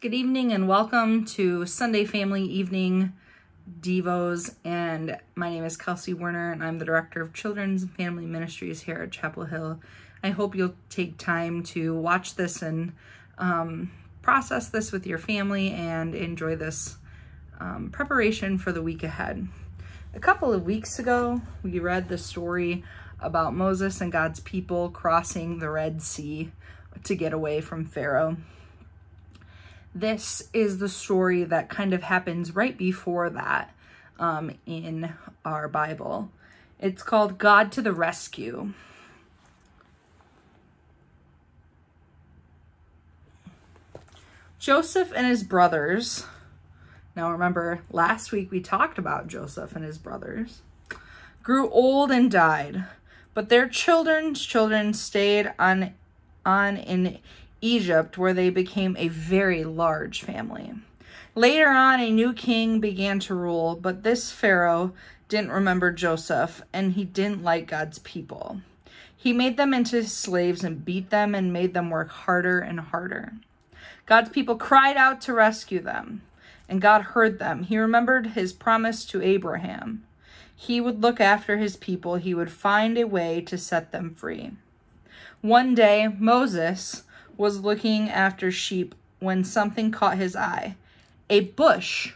Good evening and welcome to Sunday Family Evening Devos. And my name is Kelsey Werner and I'm the Director of Children's and Family Ministries here at Chapel Hill. I hope you'll take time to watch this and process this with your family and enjoy this preparation for the week ahead. A couple of weeks ago, we read the story about Moses and God's people crossing the Red Sea to get away from Pharaoh. This is the story that kind of happens right before that in our Bible. It's called God to the Rescue. Joseph and his brothers, now remember last week we talked about Joseph and his brothers, grew old and died, but their children's children stayed on in Egypt, where they became a very large family. Later on, a new king began to rule, but this Pharaoh didn't remember Joseph, and he didn't like God's people. He made them into slaves and beat them and made them work harder and harder. God's people cried out to rescue them, and God heard them. He remembered his promise to Abraham. He would look after his people. He would find a way to set them free. One day, Moses was looking after sheep when something caught his eye. A bush,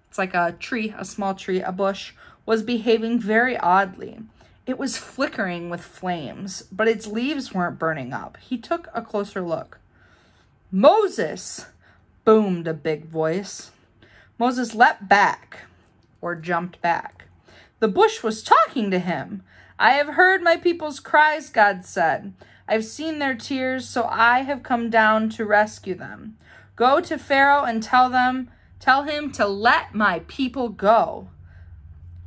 it's like a tree, a small tree, a bush, was behaving very oddly. It was flickering with flames, but its leaves weren't burning up. He took a closer look. "Moses!" boomed a big voice. Moses leapt back, or jumped back. The bush was talking to him. "I have heard my people's cries," God said. "I've seen their tears, so I have come down to rescue them. Go to Pharaoh and tell him to let my people go."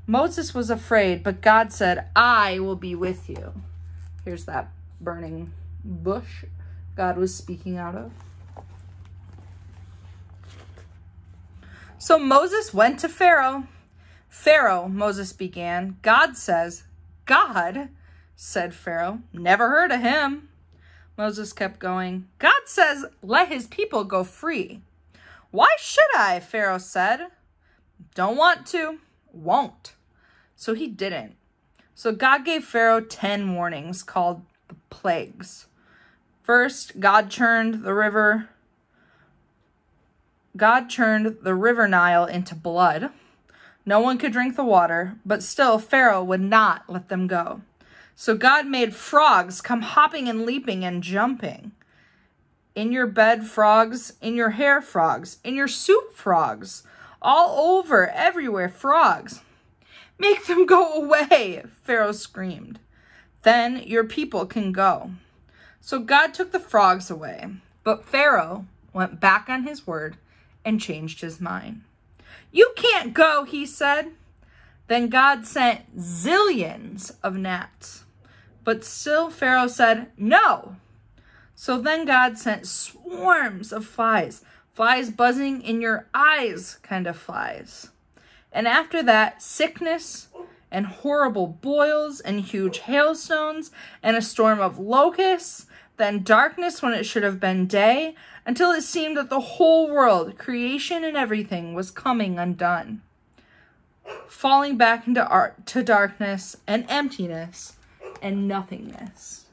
Moses was afraid, but God said, "I will be with you." Here's that burning bush God was speaking out of. So Moses went to Pharaoh. "Pharaoh," Moses began, "God says." "God?" said Pharaoh. "Never heard of him." Moses kept going. "God says, let his people go free." "Why should I?" Pharaoh said. "Don't want to, won't." So he didn't. So God gave Pharaoh 10 warnings called the plagues. First, God turned the river Nile into blood. No one could drink the water, but still Pharaoh would not let them go. So God made frogs come hopping and leaping and jumping. In your bed, frogs. In your hair, frogs. In your soup, frogs. All over, everywhere, frogs. "Make them go away," Pharaoh screamed. "Then your people can go." So God took the frogs away, but Pharaoh went back on his word and changed his mind. "You can't go," he said. Then God sent zillions of gnats. But still Pharaoh said no. So then God sent swarms of flies, flies buzzing in your eyes kind of flies. And after that, sickness and horrible boils and huge hailstones and a storm of locusts, then darkness when it should have been day, until it seemed that the whole world, creation and everything, was coming undone, falling back into darkness and emptiness and nothingness.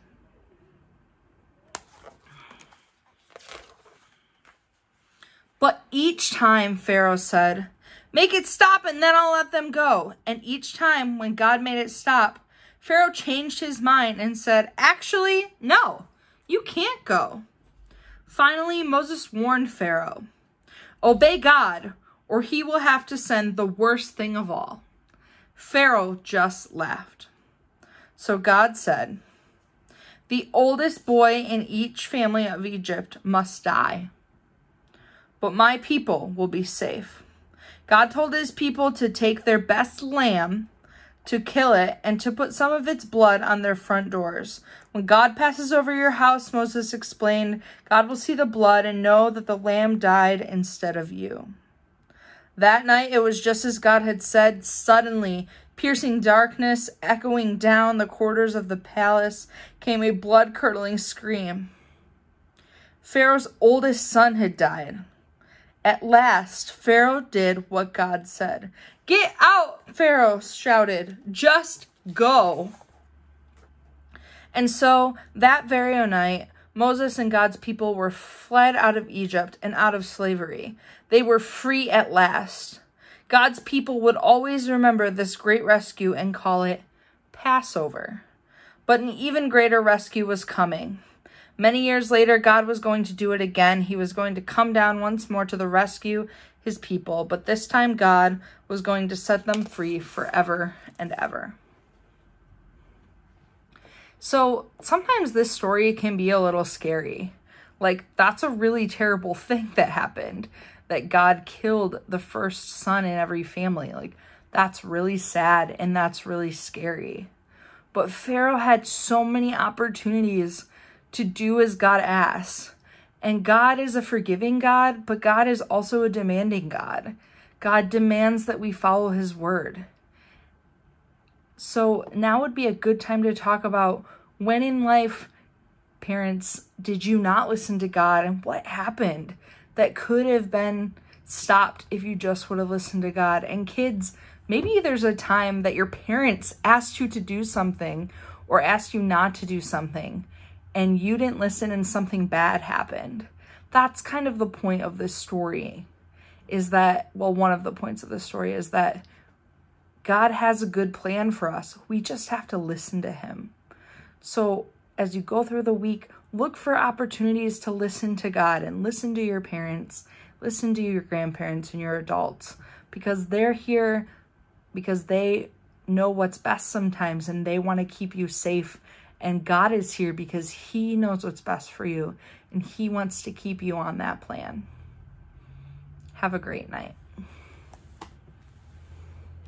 But each time Pharaoh said, "Make it stop and then I'll let them go." And each time when God made it stop, Pharaoh changed his mind and said, "Actually, no, you can't go." Finally, Moses warned Pharaoh, "Obey God, or he will have to send the worst thing of all." Pharaoh just laughed. So God said, "The oldest boy in each family of Egypt must die, but my people will be safe." God told his people to take their best lamb, to kill it, and to put some of its blood on their front doors. "When God passes over your house," Moses explained, "God will see the blood and know that the lamb died instead of you." That night, it was just as God had said. Suddenly, piercing darkness, echoing down the corridors of the palace, came a blood-curdling scream. Pharaoh's oldest son had died. At last, Pharaoh did what God said. "Get out," Pharaoh shouted. "Just go." And so that very night, Moses and God's people were fled out of Egypt and out of slavery. They were free at last. God's people would always remember this great rescue and call it Passover. But an even greater rescue was coming. Many years later, God was going to do it again. He was going to come down once more to the rescue his people, but this time God was going to set them free forever and ever. So sometimes this story can be a little scary. Like, that's a really terrible thing that happened, that God killed the first son in every family. Like, that's really sad and that's really scary. But Pharaoh had so many opportunities to do as God asks. And God is a forgiving God, but God is also a demanding God. God demands that we follow his word. So now would be a good time to talk about when in life, parents, did you not listen to God, and what happened that could have been stopped if you just would have listened to God. And kids, maybe there's a time that your parents asked you to do something or asked you not to do something and you didn't listen and something bad happened. That's kind of the point of this story, is that, well, one of the points of this story is that God has a good plan for us. We just have to listen to him. So as you go through the week, look for opportunities to listen to God and listen to your parents, listen to your grandparents and your adults, because they're here because they know what's best sometimes and they want to keep you safe. And God is here because he knows what's best for you and he wants to keep you on that plan. Have a great night.